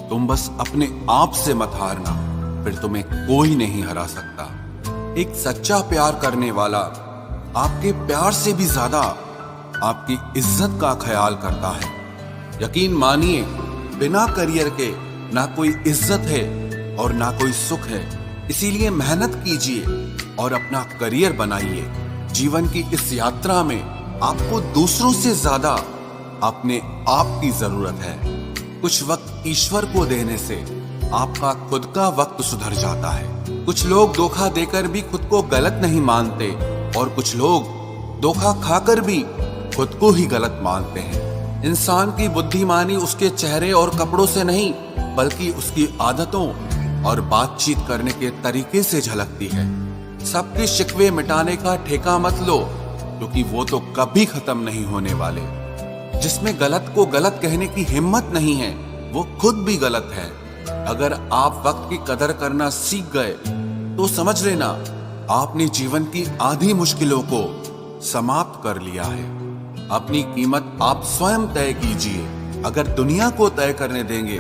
तुम बस अपने आप से मत हारना, फिर तुम्हें कोई नहीं हरा सकता। एक सच्चा प्यार करने वाला आपके प्यार से भी ज्यादा आपकी इज्जत का ख्याल करता है। यकीन मानिए, बिना करियर के ना कोई इज्जत है और ना कोई सुख है। इसीलिए मेहनत कीजिए और अपना करियर बनाइए। जीवन की इस यात्रा में आपको दूसरों से ज्यादा अपने आप की जरूरत है। कुछ वक्त ईश्वर को देने से आपका खुद का वक्त सुधर जाता है। कुछ लोग धोखा देकर भी खुद को गलत नहीं मानते और कुछ लोग धोखा खाकर भी खुद को ही गलत मानते हैं। इंसान की बुद्धिमानी उसके चेहरे और कपड़ों से नहीं, बल्कि उसकी आदतों और बातचीत करने के तरीके से झलकती है। सबके शिकवे मिटाने का ठेका मत लो, क्योंकि वो तो कभी खत्म नहीं होने वाले। जिसमें गलत को गलत कहने की हिम्मत नहीं है, वो खुद भी गलत है। अगर आप वक्त की कदर करना सीख गए तो समझ लेना आपने जीवन की आधी मुश्किलों को समाप्त कर लिया है। अपनी कीमत आप स्वयं तय कीजिए। अगर दुनिया को तय करने देंगे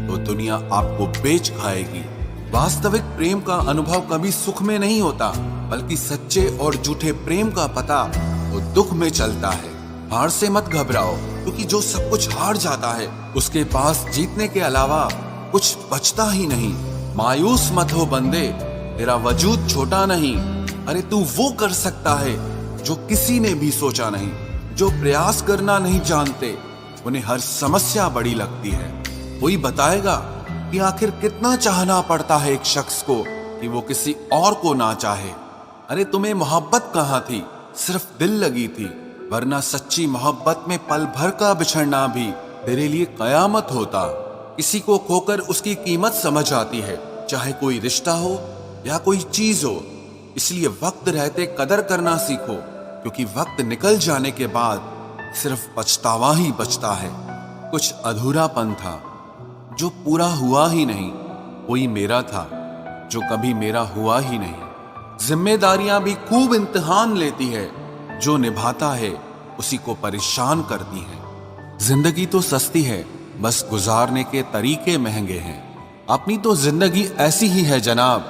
तो दुनिया आपको बेच खाएगी। वास्तविक प्रेम का अनुभव कभी सुख में नहीं होता, बल्कि सच्चे और झूठे प्रेम का पता वो दुख में चलता है। हार से मत घबराओ, क्योंकि जो सब कुछ हार जाता है उसके पास जीतने के अलावा कुछ बचता ही नहीं। मायूस मत हो बंदे, तेरा वजूद छोटा नहीं। अरे तू वो कर सकता है जो किसी ने भी सोचा नहीं। जो प्रयास करना नहीं जानते उन्हें हर समस्या बड़ी लगती है। कोई बताएगा कि आखिर कितना चाहना पड़ता है एक शख्स को कि वो किसी और को ना चाहे। अरे तुम्हें मोहब्बत कहाँ थी, सिर्फ दिल लगी थी, वरना सच्ची मोहब्बत में पल भर का बिछड़ना भी तेरे लिए कयामत होता। किसी को खोकर उसकी कीमत समझ आती है, चाहे कोई रिश्ता हो या कोई चीज हो। इसलिए वक्त रहते कदर करना सीखो, क्योंकि वक्त निकल जाने के बाद सिर्फ पछतावा ही बचता है। कुछ अधूरापन था जो पूरा हुआ ही नहीं। कोई मेरा था जो कभी मेरा हुआ ही नहीं। जिम्मेदारियां भी खूब इम्तिहान लेती है, जो निभाता है उसी को परेशान करती है। जिंदगी तो सस्ती है, बस गुजारने के तरीके महंगे हैं। अपनी तो जिंदगी ऐसी ही है जनाब,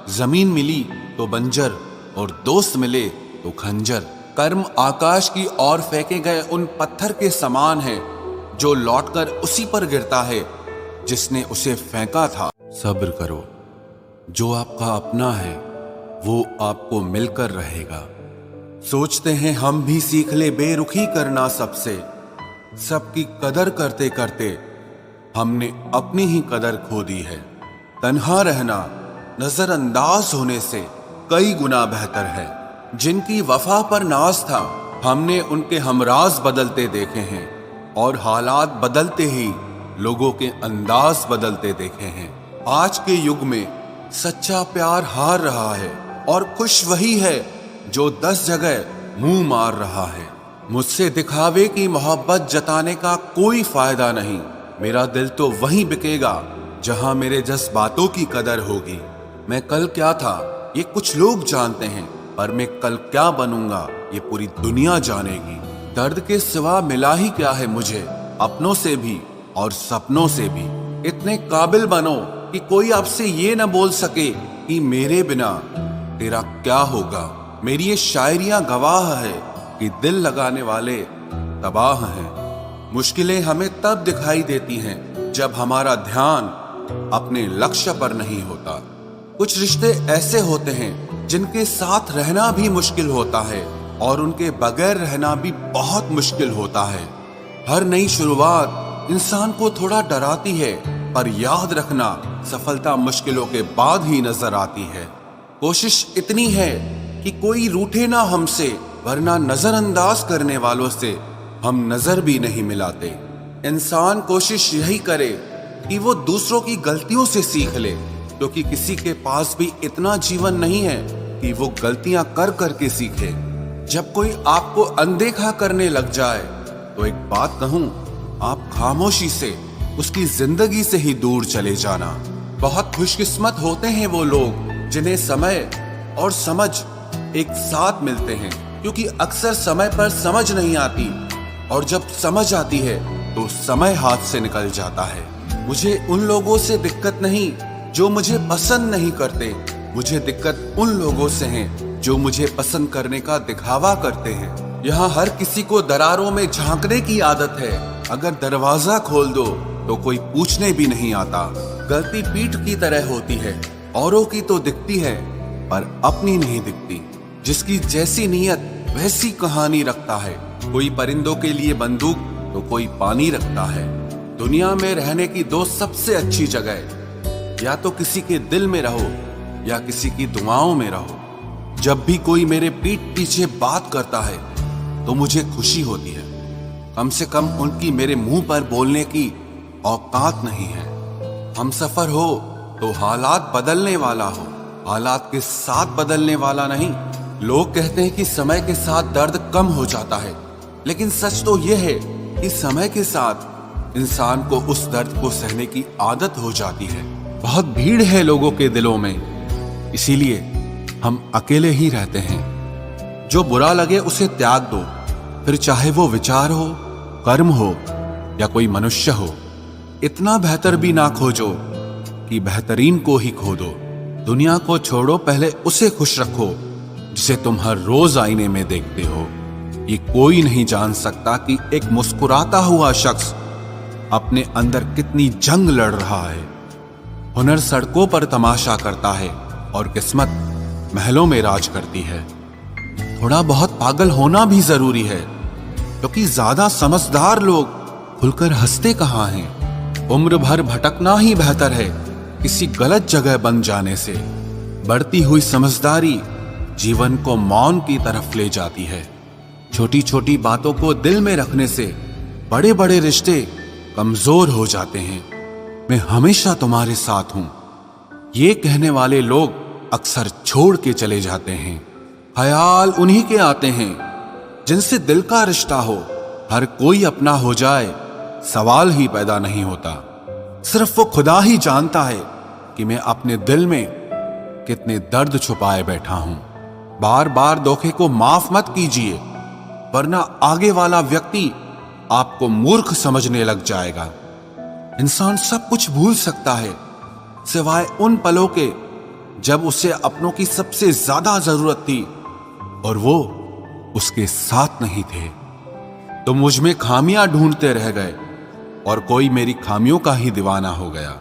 जमीन मिली तो बंजर और दोस्त मिले तो खंजर। कर्म आकाश की ओर फेंके गए उन पत्थर के समान है, जो लौटकर उसी पर गिरता है जिसने उसे फेंका था। सब्र करो, जो आपका अपना है वो आपको मिलकर रहेगा। सोचते हैं हम भी सीख ले बेरुखी करना सबसे। सबकी कदर करते करते हमने अपनी ही कदर खो दी है। तन्हा रहना नजरअंदाज होने से कई गुना बेहतर है। जिनकी वफा पर नाज था, हमने उनके हमराज बदलते देखे हैं, और हालात बदलते ही लोगों के अंदाज बदलते देखे हैं। आज के युग में सच्चा प्यार हार रहा है, और खुश वही है जो 10 जगह मुंह मार रहा है। मुझसे दिखावे की मोहब्बत जताने का कोई फायदा नहीं। मेरा दिल तो वहीं बिकेगा जहां मेरे जज्बातों की कदर होगी। मैं कल क्या था ये कुछ लोग जानते हैं, पर मैं कल क्या बनूंगा ये पूरी दुनिया जानेगी। दर्द के सिवा मिला ही क्या है मुझे, अपनों से भी और सपनों से भी। इतने काबिल बनो कि कोई आपसे ये न बोल सके कि मेरे बिना तेरा क्या होगा। मेरी ये शायरियां गवाह है कि दिल लगाने वाले तबाह हैं। मुश्किलें हमें तब दिखाई देती हैं जब हमारा ध्यान अपने लक्ष्य पर नहीं होता। कुछ रिश्ते ऐसे होते हैं जिनके साथ रहना भी मुश्किल होता है, और उनके बगैर रहना भी बहुत मुश्किल होता है। हर नई शुरुआत इंसान को थोड़ा डराती है, पर याद रखना सफलता मुश्किलों के बाद ही नजर आती है। कोशिश इतनी है कि कोई रूठे ना हमसे, वरना नजरअंदाज करने वालों से हम नजर भी नहीं मिलाते। इंसान कोशिश यही करे कि वो दूसरों की गलतियों से सीख ले, क्योंकि किसी के पास भी इतना जीवन नहीं है कि वो गलतियां कर करके सीखे। जब कोई आपको अनदेखा करने लग जाए तो एक बात कहूं, आप खामोशी से उसकी जिंदगी से ही दूर चले जाना। बहुत खुशकिस्मत होते हैं वो लोग जिन्हें समय और समझ एक साथ मिलते हैं, क्योंकि अक्सर समय पर समझ नहीं आती, और जब समझ आती है तो समय हाथ से निकल जाता है। मुझे उन लोगों से दिक्कत नहीं जो मुझे पसंद नहीं करते, मुझे दिक्कत उन लोगों से है जो मुझे पसंद करने का दिखावा करते हैं। यहाँ हर किसी को दरारों में झांकने की आदत है। अगर दरवाजा खोल दो तो कोई पूछने भी नहीं आता। गलती पीठ की तरह होती है, औरों की तो दिखती है पर अपनी नहीं दिखती। जिसकी जैसी नीयत वैसी कहानी रखता है। कोई परिंदों के लिए बंदूक तो कोई पानी रखता है। दुनिया में रहने की दो सबसे अच्छी जगह, या तो किसी के दिल में रहो या किसी की दुआओं में रहो। जब भी कोई मेरे पीठ पीछे बात करता है तो मुझे खुशी होती है। कम से कम उनकी मेरे मुंह पर बोलने की औकात नहीं है। हमसफर हो तो हालात बदलने वाला हो, हालात के साथ बदलने वाला नहीं। लोग कहते हैं कि समय के साथ दर्द कम हो जाता है, लेकिन सच तो यह है कि समय के साथ इंसान को उस दर्द को सहने की आदत हो जाती है। बहुत भीड़ है लोगों के दिलों में, इसीलिए हम अकेले ही रहते हैं। जो बुरा लगे उसे त्याग दो, फिर चाहे वो विचार हो, कर्म हो या कोई मनुष्य हो। इतना बेहतर भी ना खोजो कि बेहतरीन को ही खो दो। दुनिया को छोड़ो, पहले उसे खुश रखो जिसे तुम हर रोज आईने में देखते हो। ये कोई नहीं जान सकता कि एक मुस्कुराता हुआ शख्स अपने अंदर कितनी जंग लड़ रहा है। हुनर सड़कों पर तमाशा करता है और किस्मत महलों में राज करती है। थोड़ा बहुत पागल होना भी जरूरी है, क्योंकि ज्यादा समझदार लोग खुलकर हंसते कहाँ हैं। उम्र भर भटकना ही बेहतर है किसी गलत जगह बन जाने से। बढ़ती हुई समझदारी जीवन को मौन की तरफ ले जाती है। छोटी छोटी बातों को दिल में रखने से बड़े बड़े रिश्ते कमजोर हो जाते हैं। मैं हमेशा तुम्हारे साथ हूं, ये कहने वाले लोग अक्सर छोड़ के चले जाते हैं। ख्याल उन्हीं के आते हैं जिनसे दिल का रिश्ता हो। हर कोई अपना हो जाए सवाल ही पैदा नहीं होता। सिर्फ वो खुदा ही जानता है कि मैं अपने दिल में कितने दर्द छुपाए बैठा हूं। बार बार धोखे को माफ मत कीजिए, वरना आगे वाला व्यक्ति आपको मूर्ख समझने लग जाएगा। इंसान सब कुछ भूल सकता है सिवाय उन पलों के जब उसे अपनों की सबसे ज्यादा जरूरत थी और वो उसके साथ नहीं थे। तो मुझ में खामियां ढूंढते रह गए और कोई मेरी खामियों का ही दीवाना हो गया।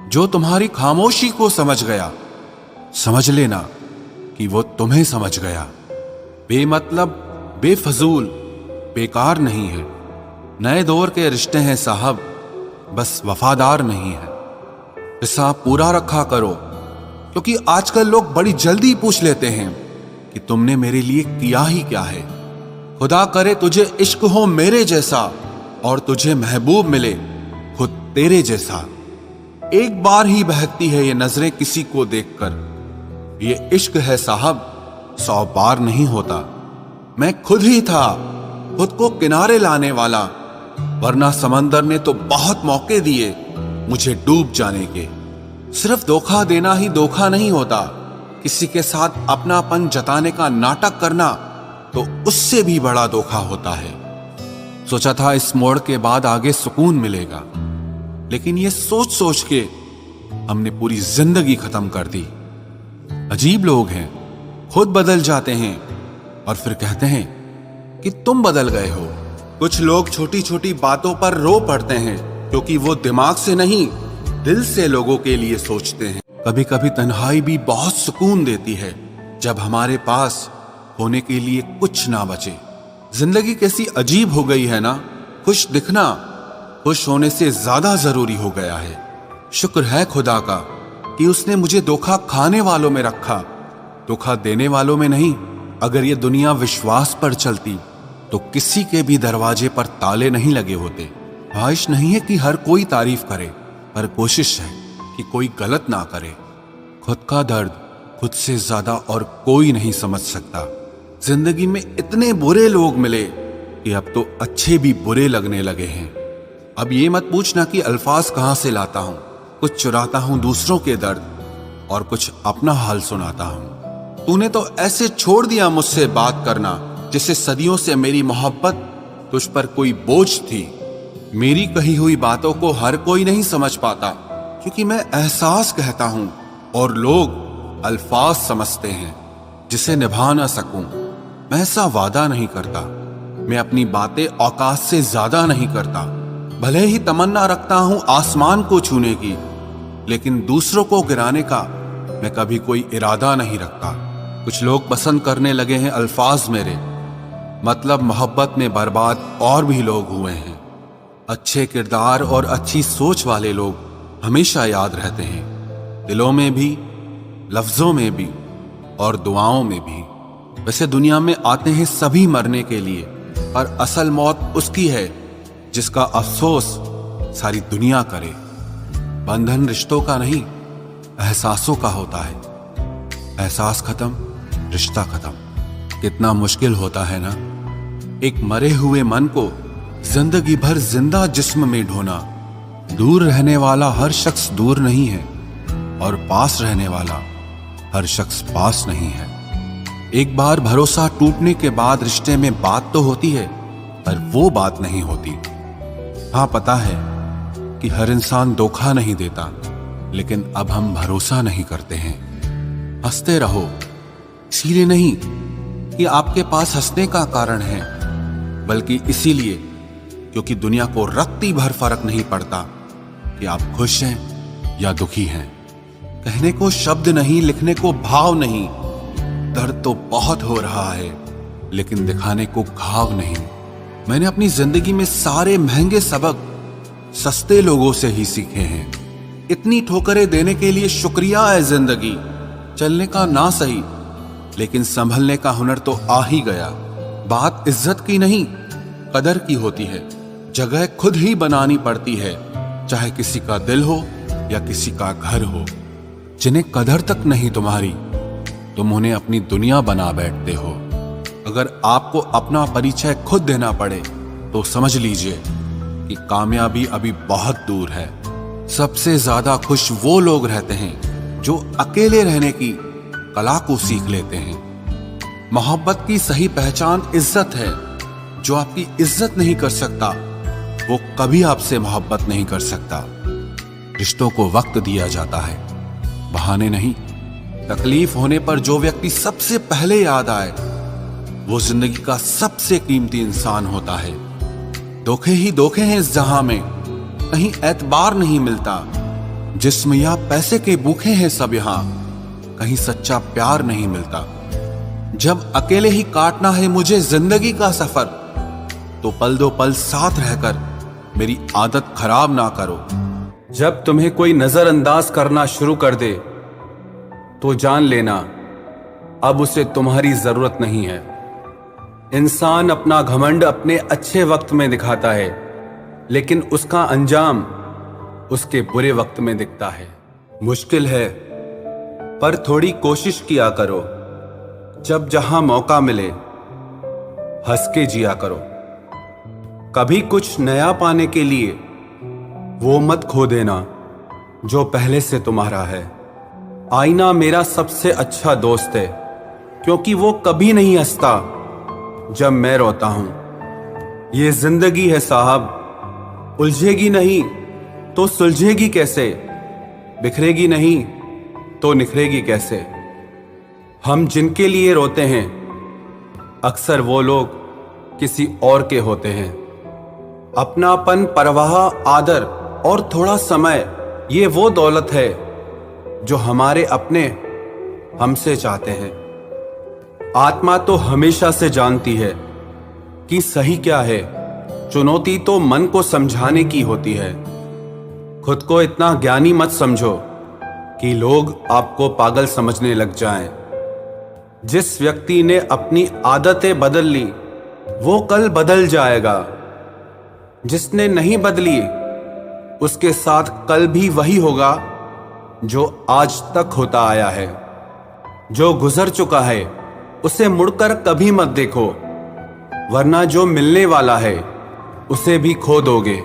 जो तुम्हारी खामोशी को समझ गया, समझ लेना कि वो तुम्हें समझ गया। बेमतलब, बेफजूल, बेकार नहीं है। नए दौर के रिश्ते हैं साहब, बस वफादार नहीं है। हिसाब पूरा रखा करो, क्योंकि आजकल लोग बड़ी जल्दी पूछ लेते हैं कि तुमने मेरे लिए किया ही क्या है। खुदा करे तुझे इश्क हो मेरे जैसा और तुझे महबूब मिले खुद तेरे जैसा। एक बार ही बहकती है ये नजरें किसी को देखकर। ये इश्क है साहब, 100 बार नहीं होता। मैं खुद ही था खुद को किनारे लाने वाला, वरना समंदर ने तो बहुत मौके दिए मुझे डूब जाने के। सिर्फ धोखा देना ही धोखा नहीं होता, किसी के साथ अपनापन जताने का नाटक करना तो उससे भी बड़ा धोखा होता है। सोचा था इस मोड़ के बाद आगे सुकून मिलेगा, लेकिन ये सोच सोच के हमने पूरी जिंदगी खत्म कर दी। अजीब लोग हैं, खुद बदल जाते हैं और फिर कहते हैं कि तुम बदल गए हो। कुछ लोग छोटी छोटी बातों पर रो पड़ते हैं, क्योंकि वो दिमाग से नहीं दिल से लोगों के लिए सोचते हैं। कभी कभी तन्हाई भी बहुत सुकून देती है, जब हमारे पास होने के लिए कुछ ना बचे। जिंदगी कैसी अजीब हो गई है ना। खुश दिखना खुश होने से ज्यादा जरूरी हो गया है। शुक्र है खुदा का कि उसने मुझे धोखा खाने वालों में रखा, धोखा देने वालों में नहीं। अगर ये दुनिया विश्वास पर चलती तो किसी के भी दरवाजे पर ताले नहीं लगे होते। ख्वाहिश नहीं है कि हर कोई तारीफ करे, पर कोशिश है कि कोई गलत ना करे। खुद का दर्द खुद से ज्यादा और कोई नहीं समझ सकता। जिंदगी में इतने बुरे लोग मिले कि अब तो अच्छे भी बुरे लगने लगे हैं। अब ये मत पूछना कि अल्फाज कहां से लाता हूं। कुछ चुराता हूं दूसरों के दर्द और कुछ अपना हाल सुनाता हूं। तूने तो ऐसे छोड़ दिया मुझसे बात करना, जैसे सदियों से मेरी मोहब्बत तुझ पर कोई बोझ थी। मेरी कही हुई बातों को हर कोई नहीं समझ पाता, क्योंकि मैं एहसास कहता हूं और लोग अल्फाज समझते हैं जिसे निभा ना सकूं। मैं ऐसा वादा नहीं करता, मैं अपनी बातें औकात से ज्यादा नहीं करता। भले ही तमन्ना रखता हूं आसमान को छूने की, लेकिन दूसरों को गिराने का मैं कभी कोई इरादा नहीं रखता। कुछ लोग पसंद करने लगे हैं अल्फाज मेरे, मतलब मोहब्बत में बर्बाद और भी लोग हुए हैं। अच्छे किरदार और अच्छी सोच वाले लोग हमेशा याद रहते हैं, दिलों में भी, लफ्जों में भी और दुआओं में भी। वैसे दुनिया में आते हैं सभी मरने के लिए, पर असल मौत उसकी है जिसका अफसोस सारी दुनिया करे। बंधन रिश्तों का नहीं, एहसासों का होता है। एहसास खत्म, रिश्ता खत्म। कितना मुश्किल होता है ना, एक मरे हुए मन को जिंदगी भर जिंदा जिस्म में ढोना। दूर रहने वाला हर शख्स दूर नहीं है, और पास रहने वाला हर शख्स पास नहीं है। एक बार भरोसा टूटने के बाद रिश्ते में बात तो होती है, पर वो बात नहीं होती। हाँ, पता है कि हर इंसान धोखा नहीं देता, लेकिन अब हम भरोसा नहीं करते हैं। हंसते रहो, इसीलिए नहीं कि आपके पास हंसने का कारण है, बल्कि इसीलिए क्योंकि दुनिया को रत्ती भर फर्क नहीं पड़ता कि आप खुश हैं या दुखी हैं। कहने को शब्द नहीं, लिखने को भाव नहीं। दर्द तो बहुत हो रहा है, लेकिन दिखाने को घाव नहीं। मैंने अपनी जिंदगी में सारे महंगे सबक सस्ते लोगों से ही सीखे हैं। इतनी ठोकरें देने के लिए शुक्रिया है जिंदगी। चलने का ना सही, लेकिन संभलने का हुनर तो आ ही गया। बात इज्जत की नहीं, कदर की होती है। जगह खुद ही बनानी पड़ती है, चाहे किसी का दिल हो या किसी का घर हो। जिन्हें कदर तक नहीं तुम्हारी, तुम उन्हें अपनी दुनिया बना बैठते हो। अगर आपको अपना परिचय खुद देना पड़े तो समझ लीजिए कि कामयाबी अभी बहुत दूर है। सबसे ज्यादा खुश वो लोग रहते हैं जो अकेले रहने की कला को सीख लेते हैं। मोहब्बत की सही पहचान इज्जत है। जो आपकी इज्जत नहीं कर सकता, वो कभी आपसे मोहब्बत नहीं कर सकता। रिश्तों को वक्त दिया जाता है, बहाने नहीं। तकलीफ होने पर जो व्यक्ति सबसे पहले याद आए, वो जिंदगी का सबसे कीमती इंसान होता है। धोखे ही धोखे हैं इस जहां में, कहीं एतबार नहीं मिलता। जिस्म या पैसे के भूखे हैं सब यहां, कहीं सच्चा प्यार नहीं मिलता। जब अकेले ही काटना है मुझे जिंदगी का सफर, तो पल दो पल साथ रहकर मेरी आदत खराब ना करो। जब तुम्हें कोई नजरअंदाज करना शुरू कर दे, तो जान लेना अब उसे तुम्हारी जरूरत नहीं है। इंसान अपना घमंड अपने अच्छे वक्त में दिखाता है, लेकिन उसका अंजाम उसके बुरे वक्त में दिखता है। मुश्किल है, पर थोड़ी कोशिश किया करो। जब जहां मौका मिले, हंस के जिया करो। कभी कुछ नया पाने के लिए वो मत खो देना जो पहले से तुम्हारा है। आईना मेरा सबसे अच्छा दोस्त है, क्योंकि वो कभी नहीं हंसता जब मैं रोता हूं। ये जिंदगी है साहब, उलझेगी नहीं तो सुलझेगी कैसे, बिखरेगी नहीं तो निखरेगी कैसे। हम जिनके लिए रोते हैं, अक्सर वो लोग किसी और के होते हैं। अपनापन, परवाह, आदर और थोड़ा समय, ये वो दौलत है जो हमारे अपने हमसे चाहते हैं। आत्मा तो हमेशा से जानती है कि सही क्या है। चुनौती तो मन को समझाने की होती है। खुद को इतना ज्ञानी मत समझो कि लोग आपको पागल समझने लग जाएं। जिस व्यक्ति ने अपनी आदतें बदल ली, वो कल बदल जाएगा। जिसने नहीं बदली, उसके साथ कल भी वही होगा जो आज तक होता आया है। जो गुजर चुका है, उसे मुड़कर कभी मत देखो, वरना जो मिलने वाला है उसे भी खो दोगे।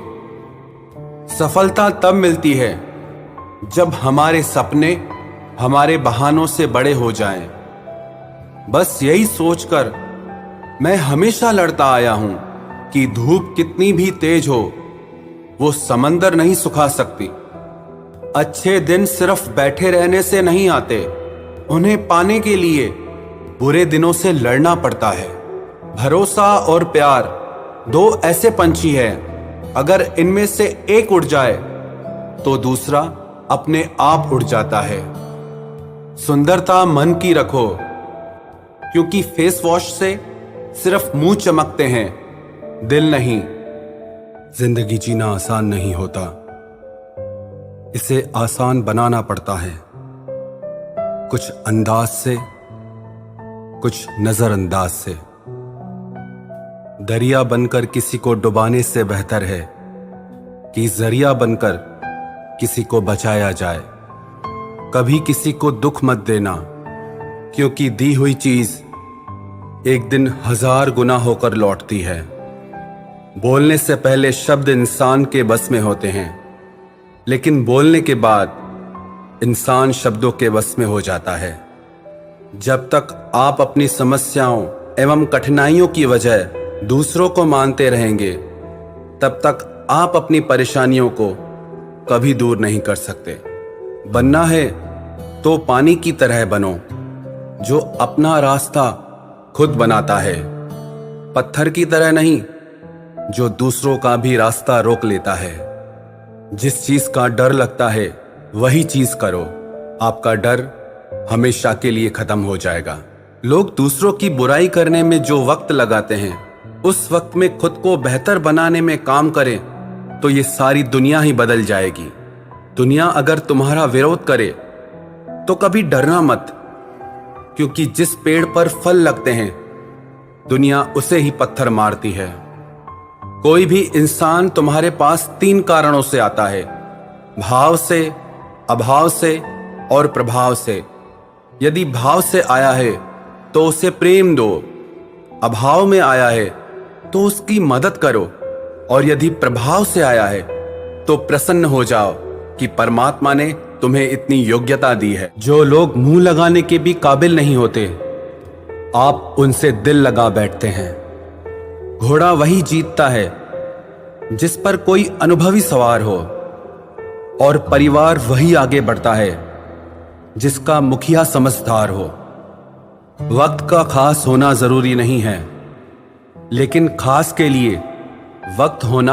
सफलता तब मिलती है जब हमारे सपने हमारे बहानों से बड़े हो जाएं। बस यही सोचकर मैं हमेशा लड़ता आया हूं कि धूप कितनी भी तेज हो, वो समंदर नहीं सुखा सकती। अच्छे दिन सिर्फ बैठे रहने से नहीं आते, उन्हें पाने के लिए बुरे दिनों से लड़ना पड़ता है। भरोसा और प्यार दो ऐसे पंछी हैं, अगर इनमें से एक उड़ जाए तो दूसरा अपने आप उड़ जाता है। सुंदरता मन की रखो, क्योंकि फेस वॉश से सिर्फ मुंह चमकते हैं, दिल नहीं। जिंदगी जीना आसान नहीं होता, इसे आसान बनाना पड़ता है। कुछ अंदाज से, कुछ नजरअंदाज से। दरिया बनकर किसी को डुबाने से बेहतर है कि जरिया बनकर किसी को बचाया जाए। कभी किसी को दुख मत देना, क्योंकि दी हुई चीज एक दिन 1000 गुना होकर लौटती है। बोलने से पहले शब्द इंसान के बस में होते हैं, लेकिन बोलने के बाद इंसान शब्दों के बस में हो जाता है। जब तक आप अपनी समस्याओं एवं कठिनाइयों की वजह दूसरों को मानते रहेंगे, तब तक आप अपनी परेशानियों को कभी दूर नहीं कर सकते। बनना है तो पानी की तरह बनो, जो अपना रास्ता खुद बनाता है। पत्थर की तरह नहीं, जो दूसरों का भी रास्ता रोक लेता है। जिस चीज का डर लगता है वही चीज करो, आपका डर हमेशा के लिए खत्म हो जाएगा। लोग दूसरों की बुराई करने में जो वक्त लगाते हैं, उस वक्त में खुद को बेहतर बनाने में काम करें तो ये सारी दुनिया ही बदल जाएगी। दुनिया अगर तुम्हारा विरोध करे तो कभी डरना मत, क्योंकि जिस पेड़ पर फल लगते हैं दुनिया उसे ही पत्थर मारती है। कोई भी इंसान तुम्हारे पास 3 कारणों से आता है, भाव से, अभाव से और प्रभाव से। यदि भाव से आया है तो उसे प्रेम दो, अभाव में आया है तो उसकी मदद करो, और यदि प्रभाव से आया है तो प्रसन्न हो जाओ कि परमात्मा ने तुम्हें इतनी योग्यता दी है। जो लोग मुंह लगाने के भी काबिल नहीं होते, आप उनसे दिल लगा बैठते हैं। घोड़ा वही जीतता है जिस पर कोई अनुभवी सवार हो, और परिवार वही आगे बढ़ता है जिसका मुखिया समझदार हो। वक्त का खास होना जरूरी नहीं है, लेकिन खास के लिए वक्त होना